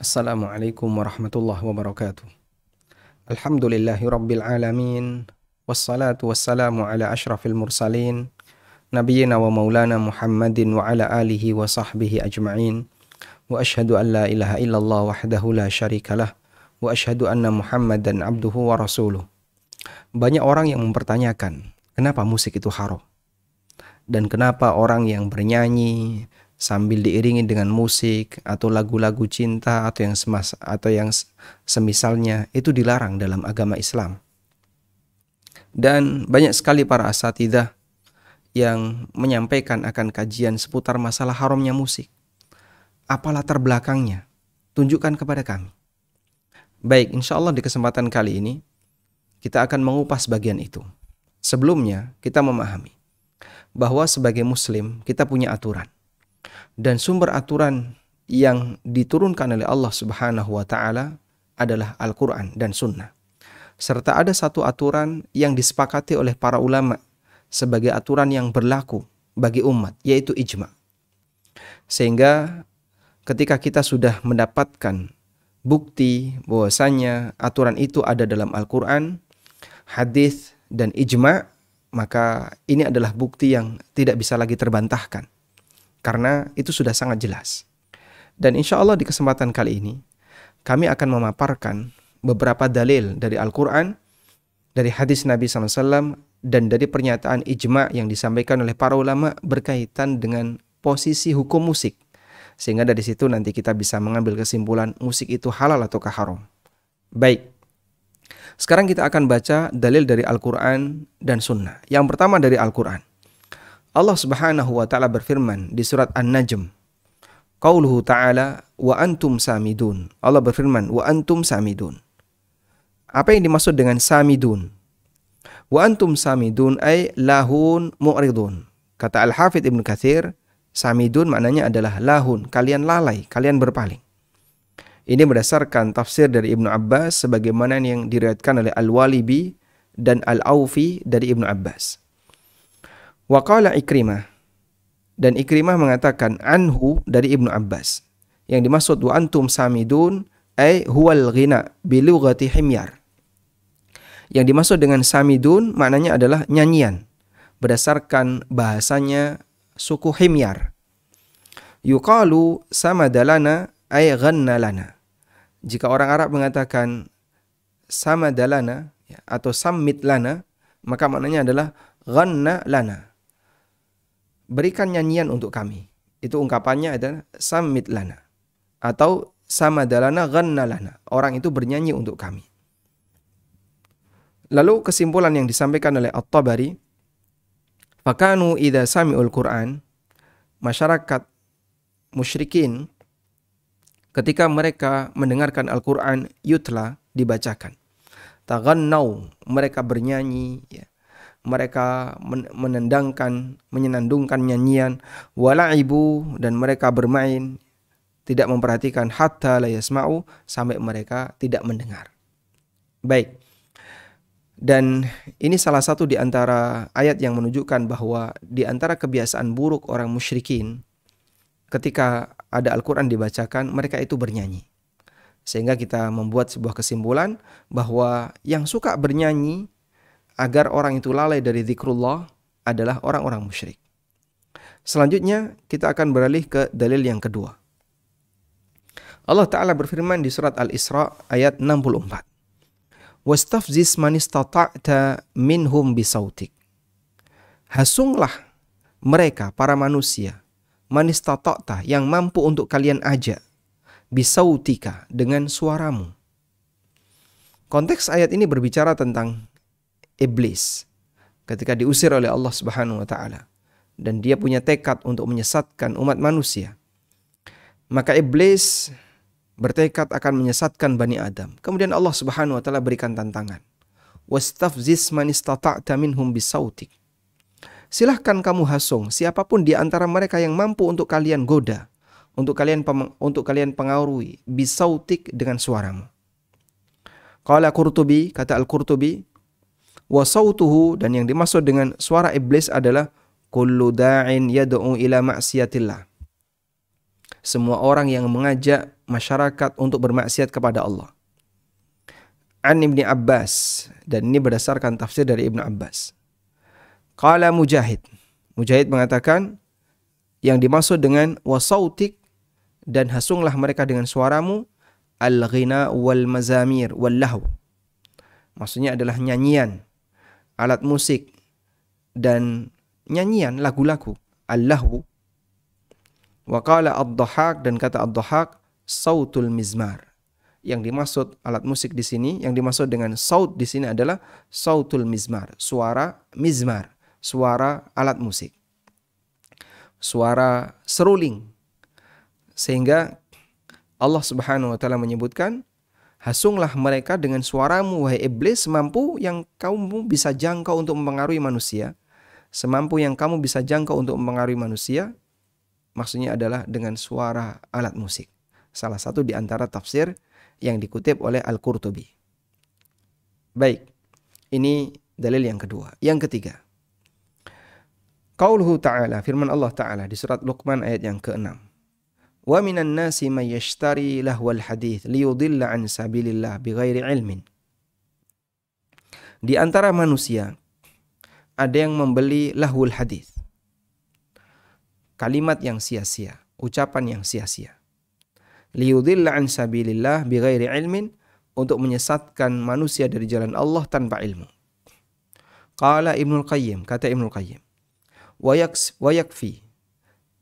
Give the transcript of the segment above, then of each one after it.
Assalamualaikum warahmatullahi wabarakatuh. Alhamdulillahi rabbil alamin. Wassalatu wassalamu ala ashrafil mursalin. Nabiyyina wa maulana Muhammadin wa ala alihi wa sahbihi ajma'in. Wa ashhadu an la ilaha illallah wahdahu la syarikalah. Wa ashhadu anna Muhammadan abduhu wa rasuluh. Banyak orang yang mempertanyakan, kenapa musik itu haram? Dan kenapa orang yang bernyanyi sambil diiringi dengan musik atau lagu-lagu cinta atau yang semisalnya itu dilarang dalam agama Islam. Dan banyak sekali para asatidzah yang menyampaikan akan kajian seputar masalah haramnya musik. Apa latar belakangnya? Tunjukkan kepada kami. Baik, insya Allah di kesempatan kali ini kita akan mengupas bagian itu. Sebelumnya kita memahami bahwa sebagai muslim kita punya aturan. Dan sumber aturan yang diturunkan oleh Allah Subhanahu wa Ta'ala adalah Al-Quran dan Sunnah. Serta ada satu aturan yang disepakati oleh para ulama sebagai aturan yang berlaku bagi umat, yaitu ijma. Sehingga ketika kita sudah mendapatkan bukti bahwasanya aturan itu ada dalam Al-Quran, hadis dan ijma, maka ini adalah bukti yang tidak bisa lagi terbantahkan. Karena itu sudah sangat jelas. Dan insya Allah di kesempatan kali ini, kami akan memaparkan beberapa dalil dari Al-Quran, dari hadis Nabi SAW, dan dari pernyataan ijma yang disampaikan oleh para ulama berkaitan dengan posisi hukum musik. Sehingga dari situ nanti kita bisa mengambil kesimpulan musik itu halal ataukah haram. Baik, sekarang kita akan baca dalil dari Al-Quran dan Sunnah. Yang pertama dari Al-Quran. Allah Subhanahu wa Ta'ala berfirman di surat An-Najm. Qauluhu ta'ala wa antum samidun. Allah berfirman wa antum samidun. Apa yang dimaksud dengan samidun? Wa antum samidun ay lahun mu'ridun. Kata Al-Hafidh Ibn Katsir, samidun maknanya adalah lahun, kalian lalai, kalian berpaling. Ini berdasarkan tafsir dari Ibnu Abbas sebagaimana yang diriwayatkan oleh Al-Walibi dan Al-Aufi dari Ibnu Abbas. Wa qala Ikrimah, dan Ikrimah mengatakan anhu dari Ibnu Abbas. Yang dimaksud wa antum samidun ay huwal ghina bi lughati himyar. Yang dimaksud dengan samidun maknanya adalah nyanyian berdasarkan bahasanya suku Himyar. Yuqalu samadalana ay ghanna lana. Jika orang Arab mengatakan samadalana atau sammit lana, maka maknanya adalah ghanna lana. Berikan nyanyian untuk kami. Itu ungkapannya adalah sammit lana. Atau samadalana ghanna lana. Orang itu bernyanyi untuk kami. Lalu kesimpulan yang disampaikan oleh At-Tabari, fakanu idza sami'ul Qur'an, masyarakat musyrikin ketika mereka mendengarkan Al-Qur'an yutla, dibacakan, taghannau, mereka bernyanyi, ya. Mereka menyenandungkan nyanyian, wala'ibu, dan mereka bermain, tidak memperhatikan, hatta la yasma'u, sampai mereka tidak mendengar. Baik. Dan ini salah satu di antara ayat yang menunjukkan bahwa di antara kebiasaan buruk orang musyrikin, ketika ada Al-Quran dibacakan, mereka itu bernyanyi. Sehingga kita membuat sebuah kesimpulan bahwa yang suka bernyanyi agar orang itu lalai dari zikrullah adalah orang-orang musyrik. Selanjutnya kita akan beralih ke dalil yang kedua. Allah Ta'ala berfirman di surat Al-Isra ayat 64. Wastafziz man istata'ta minhum bisautik. Hasunglah mereka, para manusia, man istata'ta, yang mampu untuk kalian ajak, bisautika, dengan suaramu. Konteks ayat ini berbicara tentang iblis ketika diusir oleh Allah Subhanahu wa Ta'ala dan dia punya tekad untuk menyesatkan umat manusia. Maka iblis bertekad akan menyesatkan Bani Adam. Kemudian Allah Subhanahu wa Ta'ala berikan tantangan. Wastafziz man istata'ta minhum bisautik. Silahkan kamu hasung siapapun di antara mereka yang mampu untuk kalian goda, untuk kalian pengaruhi, bisautik, dengan suaramu. Qala Qurtubi, kata Al-Qurtubi, wa sautuhu, dan yang dimaksud dengan suara iblis adalah kullu da'in yad'u ila ma'siyatillah. Semua orang yang mengajak masyarakat untuk bermaksiat kepada Allah. An Ibni Abbas, dan ini berdasarkan tafsir dari Ibnu Abbas. Qala Mujahid. Mujahid mengatakan yang dimaksud dengan wasautik, dan hasunglah mereka dengan suaramu, al-ghina wal mazamir wal lahu. Maksudnya adalah nyanyian, alat musik, dan nyanyian lagu-lagu, al-lahu. Wa qala ad-Dhahhak, dan kata ad-Dhahhak, sautul mizmar. Yang dimaksud alat musik di sini, yang dimaksud dengan saut di sini adalah sautul mizmar, suara mizmar, suara alat musik, suara seruling. Sehingga Allah Subhanahu wa taala menyebutkan, hasunglah mereka dengan suaramu wahai iblis, semampu yang kamu bisa jangkau untuk mempengaruhi manusia. Semampu yang kamu bisa jangkau untuk mempengaruhi manusia, maksudnya adalah dengan suara alat musik. Salah satu di antara tafsir yang dikutip oleh Al-Qurtubi. Baik, ini dalil yang kedua. Yang ketiga, qauluhu ta'ala, firman Allah Ta'ala di surat Luqman ayat yang ke-6. Wa minan nasi may yashtari lahwal hadits liyudilla an sabilillah bighairi ilmin. Di antara manusia ada yang membeli lahwul hadits, kalimat yang sia-sia, ucapan yang sia-sia. Liyudilla an sabilillah bighairi ilmin, untuk menyesatkan manusia dari jalan Allah tanpa ilmu. Qala Ibnul Qayyim, kata Ibnul Qayyim, wa yakfi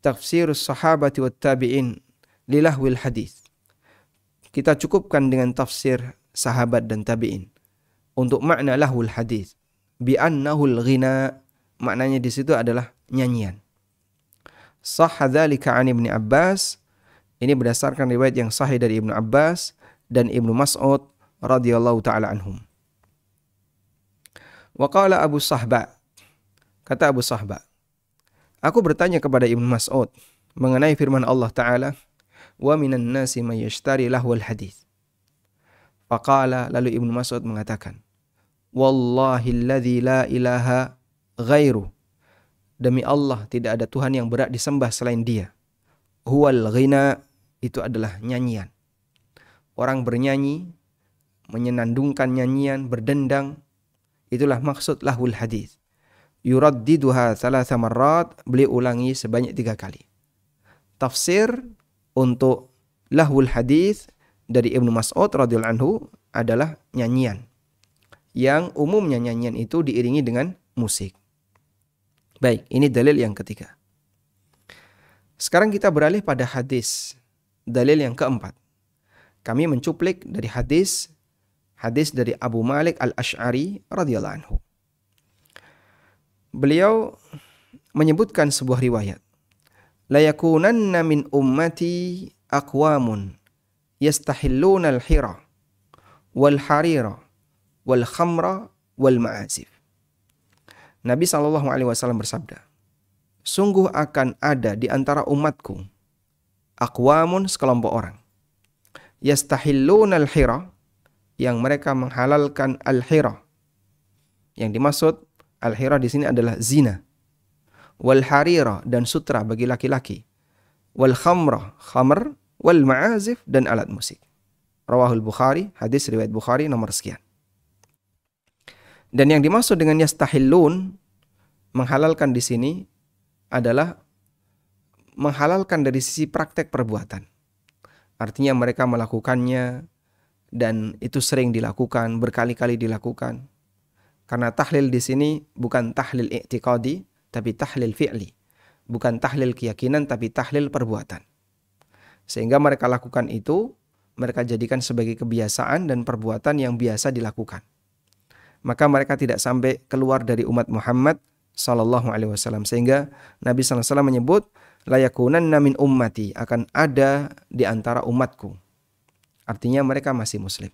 tafsirus sahabati wat tabi'in lilahwil hadits. Kita cukupkan dengan tafsir sahabat dan tabi'in untuk makna lahwul hadits, bi annahul ghina, maknanya di situ adalah nyanyian. Sahha dzalika an Ibnu Abbas, ini berdasarkan riwayat yang sahih dari Ibnu Abbas dan Ibnu Mas'ud radhiyallahu taala anhum. Wa qala Abu Sahba, kata Abu Sahba, aku bertanya kepada Ibnu Mas'ud mengenai firman Allah Ta'ala, wa minan nasi may yashtari lahwal hadits. Faqala, lalu Ibnu Mas'ud mengatakan, wallahi alladzi la ilaha ghairu, demi Allah tidak ada Tuhan yang berhak disembah selain Dia. Huwal ghina, itu adalah nyanyian. Orang bernyanyi, menyenandungkan nyanyian, berdendang, itulah maksud lahwul hadits. Yuraddiduha thalatha marrat, beliau ulangi sebanyak 3 kali. Tafsir untuk lahwul hadits dari Ibnu Mas'ud radhiyallahu anhu adalah nyanyian, yang umumnya nyanyian itu diiringi dengan musik. Baik, ini dalil yang ketiga. Sekarang kita beralih pada hadis, dalil yang keempat. Kami mencuplik dari hadis dari Abu Malik Al-Asy'ari radhiyallahu anhu. Beliau menyebutkan sebuah riwayat. La yakunanna min ummati aqwamun yastahilluna al-hira wal harira wal khamra wal ma'azif. Nabi SAW bersabda, sungguh akan ada di antara umatku aqwamun, sekelompok orang, yastahilluna al-hira, yang mereka menghalalkan al-hira. Yang dimaksud al-hira di sini adalah zina. Wal harira, dan sutra bagi laki-laki. Wal khamra, khamr. Wal ma'azif, dan alat musik. Rawahul Bukhari, hadis riwayat Bukhari nomor sekian. Dan yang dimaksud dengan yastahillun, menghalalkan di sini adalah menghalalkan dari sisi praktek perbuatan. Artinya mereka melakukannya dan itu sering dilakukan, berkali-kali dilakukan. Karena tahlil di sini bukan tahlil i'tiqadi, tapi tahlil fi'li. Bukan tahlil keyakinan, tapi tahlil perbuatan. Sehingga mereka lakukan itu, mereka jadikan sebagai kebiasaan dan perbuatan yang biasa dilakukan. Maka mereka tidak sampai keluar dari umat Muhammad sallallahu alaihi wasallam. Sehingga Nabi sallallahu alaihi wasallam menyebut, la yakunanna min ummati, akan ada di antara umatku. Artinya mereka masih muslim.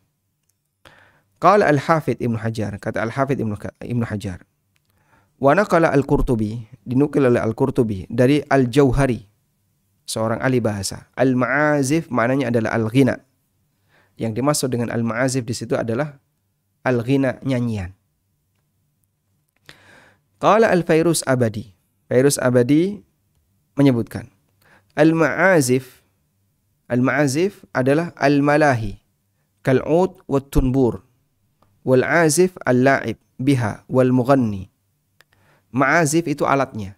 Qala Al-Hafidh Ibnu Hajar, kata Al-Hafidh Ibnu Hajar. Wa naqala Al-Qurtubi, dinukil oleh Al-Qurtubi dari Al-Jauhari, seorang ahli bahasa. Al-ma'azif maknanya adalah al-ghina. Yang dimaksud dengan al-ma'azif di situ adalah al-ghina, nyanyian. Qala Al-Fairuz Abadi. Fairuz Abadi menyebutkan, al-ma'azif Al-ma'azif adalah al-malahi kal'ud wa tunbur wal azif al-la'ib biha wal mughanni. Ma'azif itu alatnya,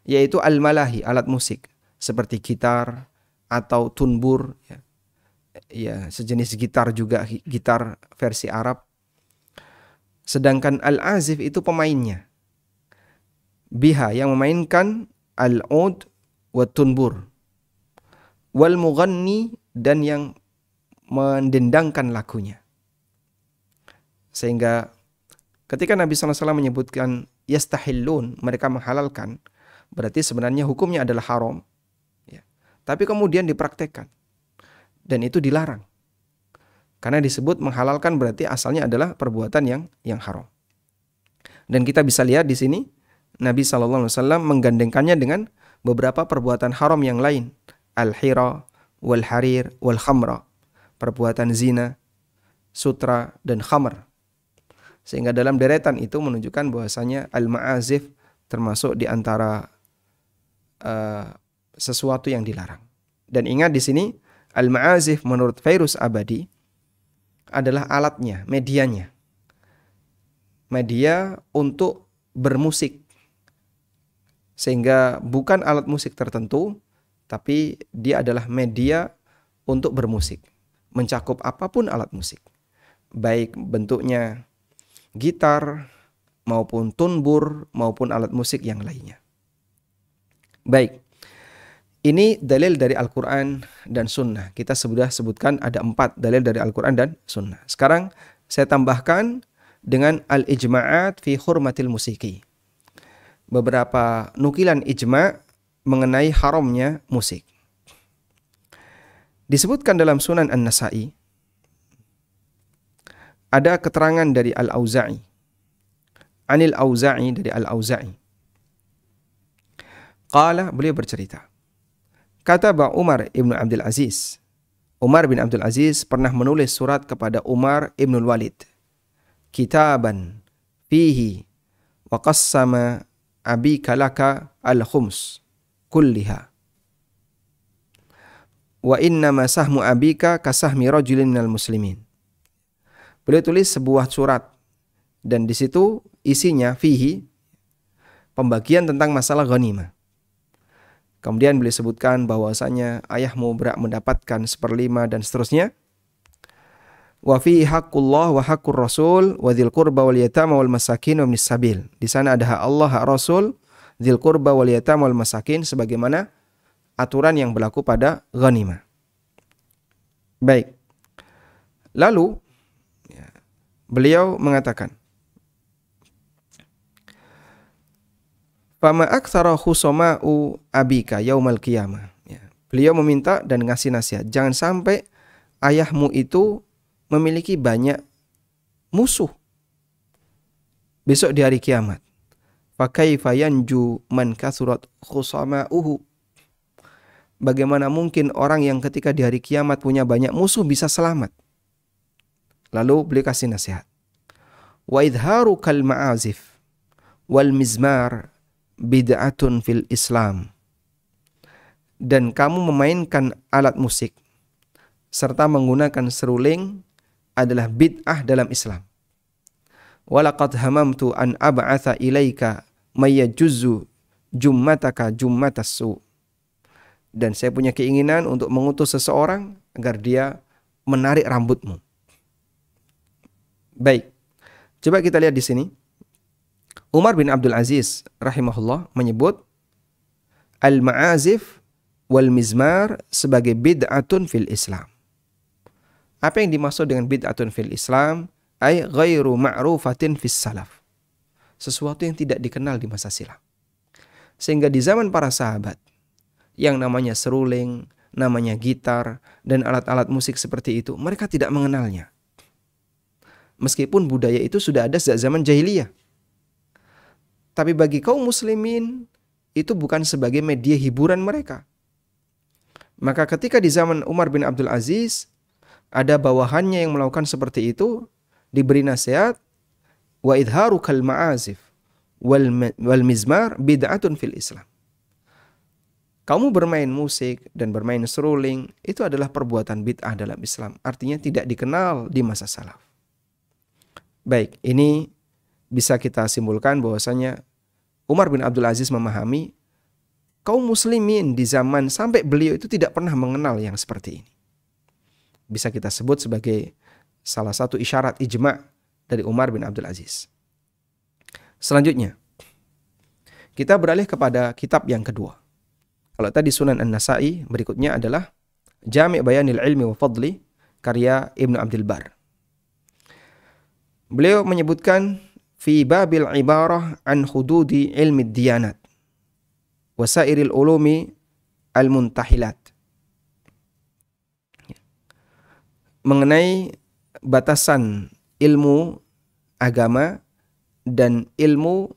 yaitu al-malahi, alat musik seperti gitar atau tunbur, ya sejenis gitar juga, gitar versi Arab. Sedangkan al-azif itu pemainnya, biha yang memainkan al-ud wa tunbur, wal mughanni dan yang mendendangkan lagunya. Sehingga ketika Nabi SAW menyebutkan yastahillun, mereka menghalalkan, berarti sebenarnya hukumnya adalah haram, ya. Tapi kemudian dipraktekkan dan itu dilarang. Karena disebut menghalalkan berarti asalnya adalah perbuatan yang haram. Dan kita bisa lihat di sini Nabi SAW menggandengkannya dengan beberapa perbuatan haram yang lain, al-hira, wal harir, wal khamra, perbuatan zina, sutra, dan khamr. Sehingga dalam deretan itu menunjukkan bahwasanya al-ma'azif termasuk di antara sesuatu yang dilarang. Dan ingat di sini al-ma'azif menurut Fairuz Abadi adalah alatnya, medianya. Media untuk bermusik. Sehingga bukan alat musik tertentu, tapi dia adalah media untuk bermusik. Mencakup apapun alat musik. Baik bentuknya gitar, maupun tunbur, maupun alat musik yang lainnya. Baik, ini dalil dari Al-Quran dan Sunnah. Kita sudah sebutkan ada 4 dalil dari Al-Quran dan Sunnah. Sekarang saya tambahkan dengan al-ijma'at fi hurmatil musiki. Beberapa nukilan ijma' mengenai haramnya musik. Disebutkan dalam Sunan An-Nasa'i, ada keterangan dari Al-Auza'i, Anil Auza'i, dari Al-Auza'i. Qala, beliau bercerita, kata Umar ibn Abdul Aziz. Umar bin Abdul Aziz pernah menulis surat kepada Umar ibn Walid. Kitaban fihi wa qassama abika laka al-khums kulliha. Wa innama sahmu abika kasahmi rajulin minal muslimin. Beliau tulis sebuah surat dan di situ isinya fihi, pembagian tentang masalah ghanimah. Kemudian beliau sebutkan bahwasanya ayahmu berhak mendapatkan 1/5 dan seterusnya. Wa fihi haqqullah wa haqqur rasul wa dzil qurba wal yatama wal masakin wa ibnis sabil. Di sana ada hak Allah, hak Rasul, dzil qurba wal yatama wal masakin, sebagaimana aturan yang berlaku pada ghanimah. Baik. Lalu beliau mengatakan, fama aktsara khusama'u abika yaumal qiyamah. Beliau meminta dan ngasih nasihat, jangan sampai ayahmu itu memiliki banyak musuh besok di hari kiamat. Fa kaifa yanju man kathurat khusama'uhu. Bagaimana mungkin orang yang ketika di hari kiamat punya banyak musuh bisa selamat? Lalu beliau kasih nasihat. Wa idharu kal ma'azif wal mizmar bid'atun fil Islam. Dan kamu memainkan alat musik serta menggunakan seruling adalah bid'ah dalam Islam. Walaqad hamamtu an ab'atha ilaika mayyajuzzu jummataka jummatassu. Dan saya punya keinginan untuk mengutus seseorang agar dia menarik rambutmu. Baik. Coba kita lihat di sini. Umar bin Abdul Aziz rahimahullah menyebut al-ma'azif wal mizmar sebagai bid'atun fil Islam. Apa yang dimaksud dengan bid'atun fil Islam? Ay ghairu ma'rufatin fis salaf. Sesuatu yang tidak dikenal di masa silam. Sehingga di zaman para sahabat, yang namanya seruling, namanya gitar, dan alat-alat musik seperti itu, mereka tidak mengenalnya. Meskipun budaya itu sudah ada sejak zaman jahiliyah. Tapi bagi kaum muslimin, itu bukan sebagai media hiburan mereka. Maka ketika di zaman Umar bin Abdul Aziz, ada bawahannya yang melakukan seperti itu, diberi nasihat, wa idharu kal ma'azif wal mizmar bid'atun fil Islam. kamu bermain musik dan bermain seruling itu adalah perbuatan bid'ah dalam Islam. Artinya tidak dikenal di masa salaf. Baik, ini bisa kita simpulkan bahwasanya Umar bin Abdul Aziz memahami kaum muslimin di zaman sampai beliau itu tidak pernah mengenal yang seperti ini. Bisa kita sebut sebagai salah satu isyarat ijma' dari Umar bin Abdul Aziz. Selanjutnya, kita beralih kepada kitab yang kedua. Kalau tadi Sunan An-Nasa'i, berikutnya adalah Jami' Bayanil Ilmi wa Fadli karya Ibnu Abdul Bar. Beliau menyebutkan fi babil ibarah an hududi ilmi diyanat wasairil ulumi al-muntahilat. Mengenai batasan ilmu agama dan ilmu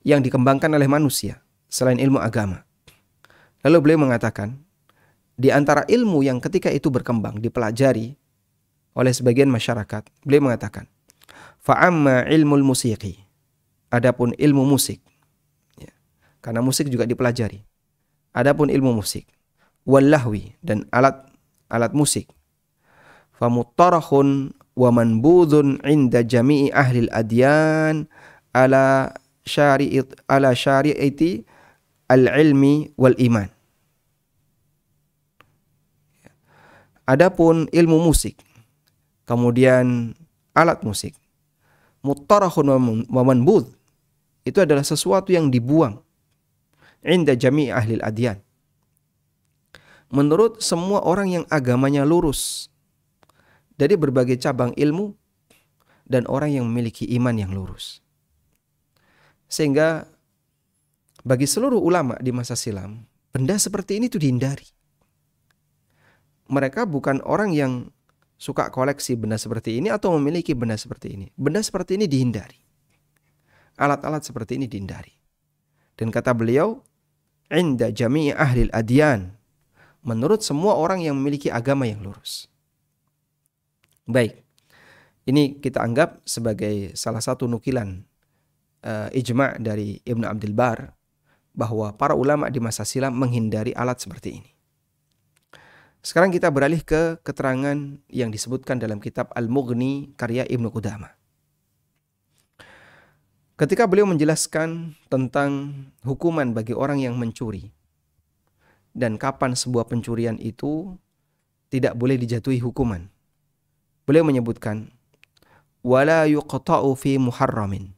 yang dikembangkan oleh manusia selain ilmu agama. Lalu beliau mengatakan, di antara ilmu yang ketika itu berkembang, dipelajari oleh sebagian masyarakat, beliau mengatakan, fa'amma ilmul musiqi, adapun ilmu musik, ya, karena musik juga dipelajari, adapun ilmu musik, wallahwi, dan alat musik, famuttarahun wa manbudhun inda jami'i ahlil adyan ala syari'ati al-ilmi wal iman. Adapun ilmu musik, kemudian alat musik, muttarahun wa manbudh, itu adalah sesuatu yang dibuang inda jami'i ahlil adyan, menurut semua orang yang agamanya lurus dari berbagai cabang ilmu dan orang yang memiliki iman yang lurus. Sehingga bagi seluruh ulama di masa silam, benda seperti ini itu dihindari. Mereka bukan orang yang suka koleksi benda seperti ini atau memiliki benda seperti ini. Benda seperti ini dihindari. Alat-alat seperti ini dihindari. Dan kata beliau, inda jami'i ahlil adyan, menurut semua orang yang memiliki agama yang lurus. Baik, ini kita anggap sebagai salah satu nukilan ijma' dari Ibnu Abdul Bar, bahwa para ulama di masa silam menghindari alat seperti ini. Sekarang kita beralih ke keterangan yang disebutkan dalam kitab Al-Mughni karya Ibnu Qudamah. Ketika beliau menjelaskan tentang hukuman bagi orang yang mencuri dan kapan sebuah pencurian itu tidak boleh dijatuhi hukuman, beliau menyebutkan wala yuqta'u fi muharramin,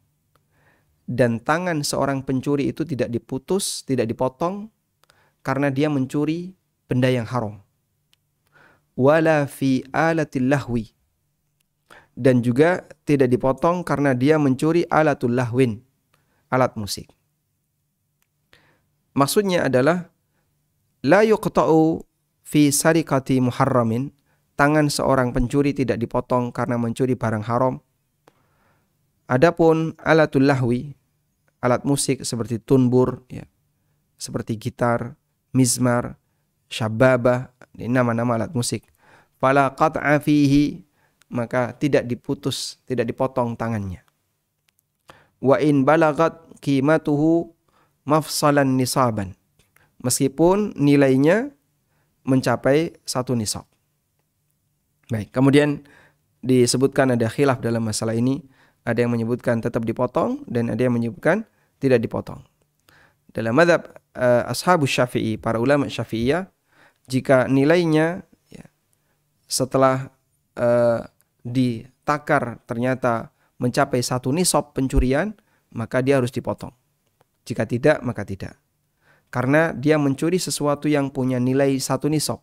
dan tangan seorang pencuri itu tidak diputus, tidak dipotong karena dia mencuri benda yang haram. Wala fi alatil lahwi, dan juga tidak dipotong karena dia mencuri alatul lahwin, alat musik. Maksudnya adalah la yuqta'u fi sarikati muharramin, tangan seorang pencuri tidak dipotong karena mencuri barang haram. Adapun alatul lahwi, alat musik seperti tunbur, ya, seperti gitar, mizmar, syababah, ini nama-nama alat musik. Fala qat'a fihi, maka tidak diputus, tidak dipotong tangannya. Wa in balagat qimatuhu mafsalan nisaban, meskipun nilainya mencapai 1 nisab. Baik, kemudian disebutkan ada khilaf dalam masalah ini. Ada yang menyebutkan tetap dipotong dan ada yang menyebutkan tidak dipotong. Dalam mazhab ashabus Syafi'i, para ulama Syafi'iyah, jika nilainya ya, setelah ditakar ternyata mencapai 1 nisab pencurian, maka dia harus dipotong. Jika tidak, maka tidak. Karena dia mencuri sesuatu yang punya nilai 1 nisab.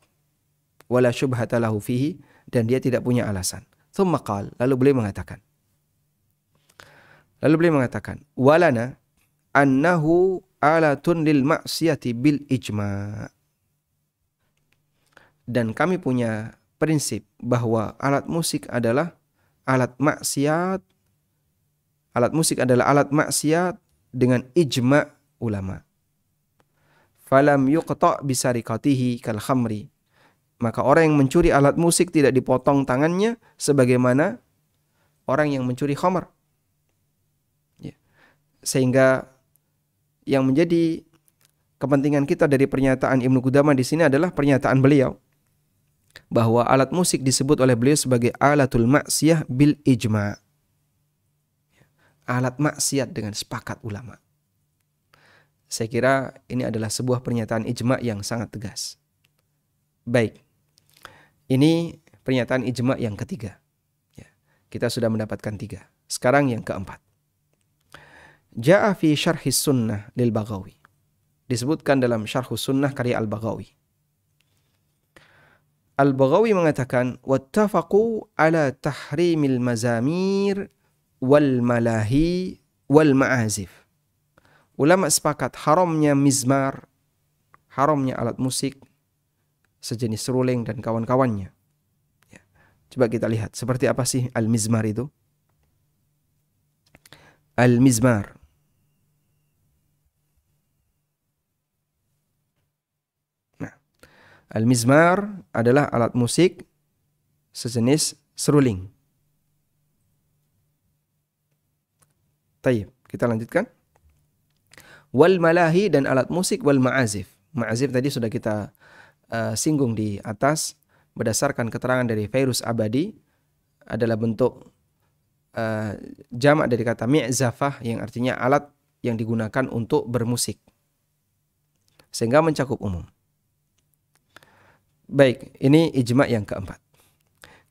Wala syubhata lahu fihi, dan dia tidak punya alasan. Tsumma qala, lalu beliau mengatakan, walana annahu alatun lil ma'siyati bil ijma'. Dan kami punya prinsip bahwa alat musik adalah alat maksiat. Alat musik adalah alat maksiat dengan ijma' ulama. Falam yuqta' bisarikatihi kal khamri. Maka orang yang mencuri alat musik tidak dipotong tangannya sebagaimana orang yang mencuri khamr. Sehingga yang menjadi kepentingan kita dari pernyataan Ibnu Qudamah di sini adalah pernyataan beliau bahwa alat musik disebut oleh beliau sebagai alatul maksiyah bil ijma'. Alat maksiat dengan sepakat ulama. Saya kira ini adalah sebuah pernyataan ijma' yang sangat tegas. Baik, ini pernyataan ijma' yang ketiga. Ya, kita sudah mendapatkan 3. Sekarang yang keempat. Ja'a fi syarhis sunnah lil Baghawi. Disebutkan dalam syarhus sunnah karya Al-Baghawi. Al-Baghawi mengatakan, wattafaqu ala tahrimil mazamir wal malahi wal ma'azif. Ulama sepakat haramnya mizmar, haramnya alat musik, sejenis seruling dan kawan-kawannya. Ya. Coba kita lihat, seperti apa sih al-mizmar itu? Al-mizmar. Al-mizmar adalah alat musik sejenis seruling. Tayyib, kita lanjutkan. Wal malahi dan alat musik wal ma'azif. Ma'azif tadi sudah kita singgung di atas berdasarkan keterangan dari Fairuz Abadi adalah bentuk jamak dari kata mi'zafah yang artinya alat yang digunakan untuk bermusik. Sehingga mencakup umum. Baik, ini ijma' yang keempat.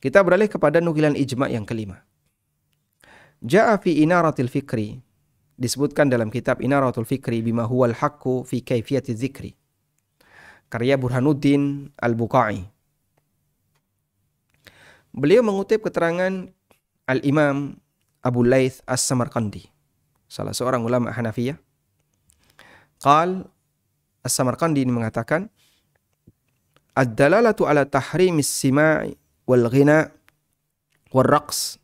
Kita beralih kepada nukilan ijma' yang kelima. Ja'a fi inaratil fikri. Disebutkan dalam kitab Inaratul Fikri bima huwal haqqu fi kaifiyati dzikri. Karya Burhanuddin Al-Buqai. Beliau mengutip keterangan Al-Imam Abu Laits As-Samarqandi, salah seorang ulama Hanafiyah. Qal As-Samarqandi ini mengatakan, ad-dalalatu ala tahrimis sima'i wal ghina wal raqs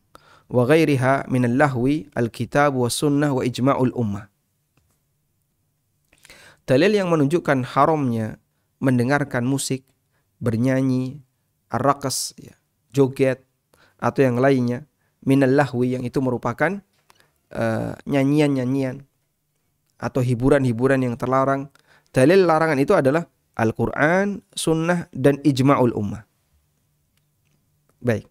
wa ghairiha min al-lahwi al-kitab wa sunnah wa ijma'ul ummah. Dalil yang menunjukkan haramnya mendengarkan musik, bernyanyi, ar-raqs, ya, joget, atau yang lainnya, min al-lahwi yang itu merupakan nyanyian-nyanyian atau hiburan-hiburan yang terlarang. Dalil larangan itu adalah Al-Quran, Sunnah, dan Ijma'ul Ummah. Baik,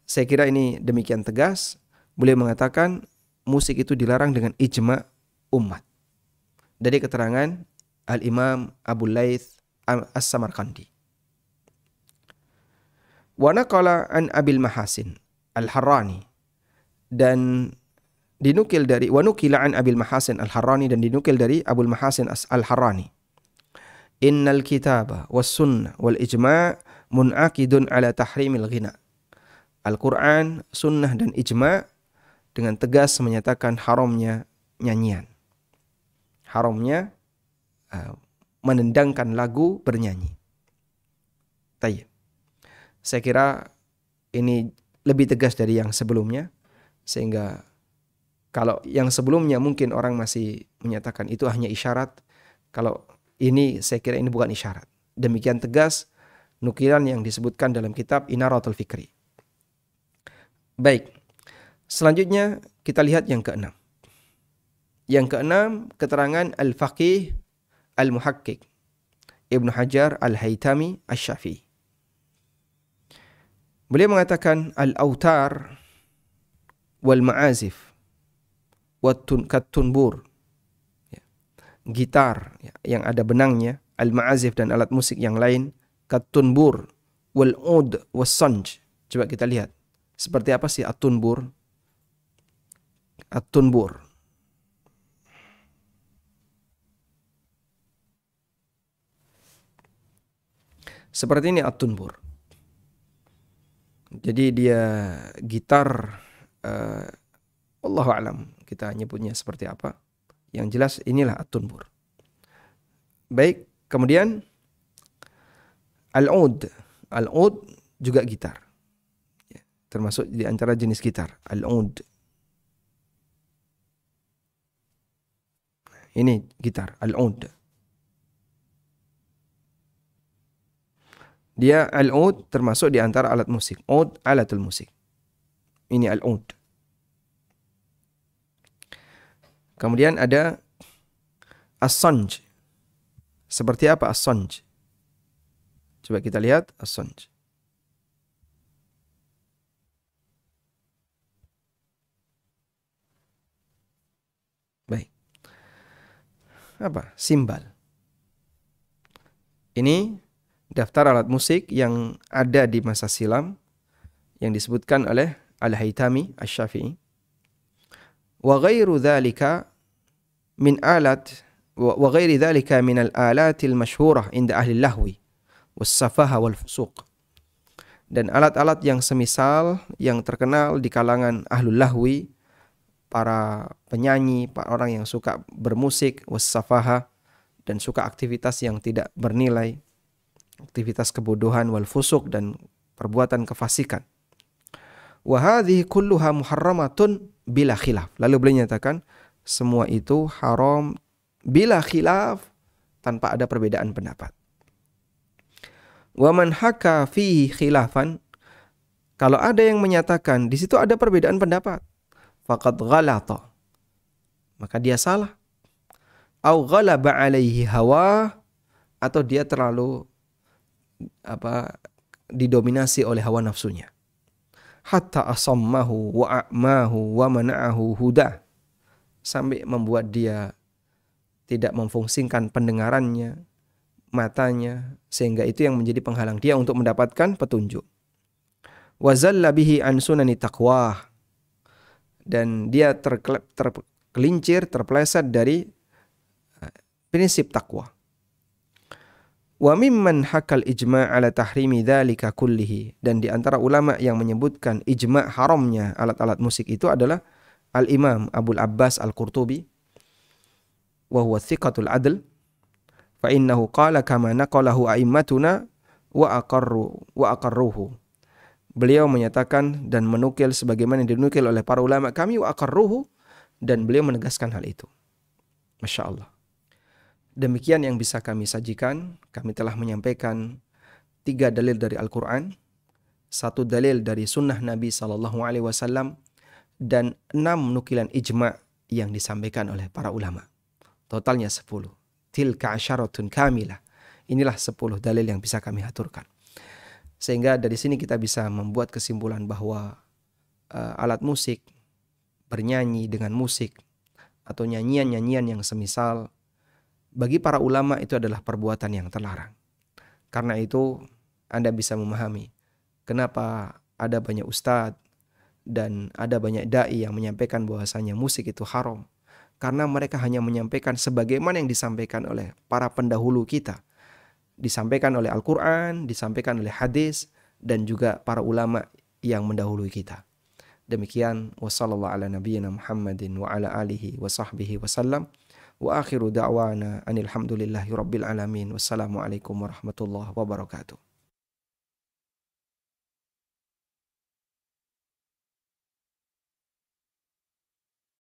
saya kira ini demikian tegas. Beliau mengatakan musik itu dilarang dengan ijma' umat. Dari keterangan Al-Imam Abu Laits As-Samarqandi. Wa naqala an Abil Mahasin Al-Harrani, dan dinukil dari wa nukila an Abil Mahasin Al-Harrani, dan dinukil dari Abul Mahasin Al-Harrani. Innal kitaba was sunnah wal ijma' mun'aqidun ala tahrimil ghina. Al-Quran, sunnah, dan ijma' dengan tegas menyatakan haramnya nyanyian. Haramnya menendangkan lagu bernyanyi. Tayyib. Saya kira ini lebih tegas dari yang sebelumnya, sehingga kalau yang sebelumnya mungkin orang masih menyatakan itu hanya isyarat, kalau ini saya kira ini bukan isyarat. Demikian tegas nukilan yang disebutkan dalam kitab Inaratul Fikri. Baik, selanjutnya kita lihat yang keenam. Yang keenam, keterangan Al-Faqih Al-Muhaqqiq Ibnu Hajar Al-Haytami Asy-Syafi'i. Beliau mengatakan al-autar wal ma'azif kat-tunbur, gitar yang ada benangnya, al-ma'azif dan alat musik yang lain, kat-tunbur wal ud was sanj. Coba kita lihat seperti apa sih at-tunbur. At-tunbur seperti ini at-tunbur. Jadi dia gitar, Allahu a'lam kita nyebutnya seperti apa. Yang jelas inilah at-tunbur. Baik, kemudian al-ud. Al-ud juga gitar. Ya, termasuk di antara jenis gitar, al-ud. Ini gitar, al-ud. Dia al-ud termasuk di antara alat musik. Ud alatul musik. Ini al-ud. Kemudian ada as-sanj. Seperti apa as-sanj? Coba kita lihat as-sanj. Baik. Apa? Simbal. Ini daftar alat musik yang ada di masa silam yang disebutkan oleh Al-Haytami Asy-Syafi'i. Wa ghairu dzalika min alat wa ghairi dzalika min al-alat al-masyhurah inda ahli al-lahwi was-safaha wal-fusuq. Dan alat-alat yang semisal yang terkenal di kalangan ahlul lahwi, para penyanyi, para orang yang suka bermusik, was-safaha, dan suka aktivitas yang tidak bernilai, aktivitas kebodohan, wal-fusuq, dan perbuatan kefasikan. Wa hadhihi kulluha muharramatun bila khilaf. Lalu beliau nyatakan semua itu haram bila khilaf, tanpa ada perbedaan pendapat. Wa man haka fihi khilafan, kalau ada yang menyatakan di situ ada perbedaan pendapat, faqad ghalata, maka dia salah. Au ghalaba alaihi hawa, atau dia terlalu didominasi oleh hawa nafsunya. Hatta asammahu wa a'mahu wa mana'ahu huda, sampai membuat dia tidak memfungsikan pendengarannya, matanya, sehingga itu yang menjadi penghalang dia untuk mendapatkan petunjuk. Wa zalla bihi an sunani taqwa, dan dia tergelincir, terpeleset dari prinsip takwa. Wa mimman hakal ijma' ala tahrimi dzalika kullihi, dan di antara ulama yang menyebutkan ijma' haramnya alat-alat musik itu adalah Al-Imam Abul Abbas Al-Qurtubi, wa huwa thiqatul adl, fa innahu qala kama naqalahu a'immatuna wa aqarruhu. Beliau menyatakan dan menukil sebagaimana dinukil oleh para ulama kami, wa aqarruhu, dan beliau menegaskan hal itu. Masya Allah. Demikian yang bisa kami sajikan. Kami telah menyampaikan 3 dalil dari Al-Quran, 1 dalil dari sunnah Nabi SAW, dan 6 nukilan ijma' yang disampaikan oleh para ulama. Totalnya 10. Tilka asyaratun kamilah. Inilah 10 dalil yang bisa kami aturkan. Sehingga dari sini kita bisa membuat kesimpulan bahwa alat musik, bernyanyi dengan musik, atau nyanyian-nyanyian yang semisal, bagi para ulama itu adalah perbuatan yang terlarang. Karena itu Anda bisa memahami kenapa ada banyak ustadz dan ada banyak da'i yang menyampaikan bahwasanya musik itu haram. Karena mereka hanya menyampaikan sebagaimana yang disampaikan oleh para pendahulu kita. Disampaikan oleh Al-Quran, disampaikan oleh hadis, dan juga para ulama yang mendahului kita. Demikian, wassallallahu ala nabiyyina Muhammadin wa ala alihi wa sahbihi wasallam. Wa akhiru da'wana anil hamdulillahi rabbil alamin. Wassalamualaikum warahmatullahi wabarakatuh.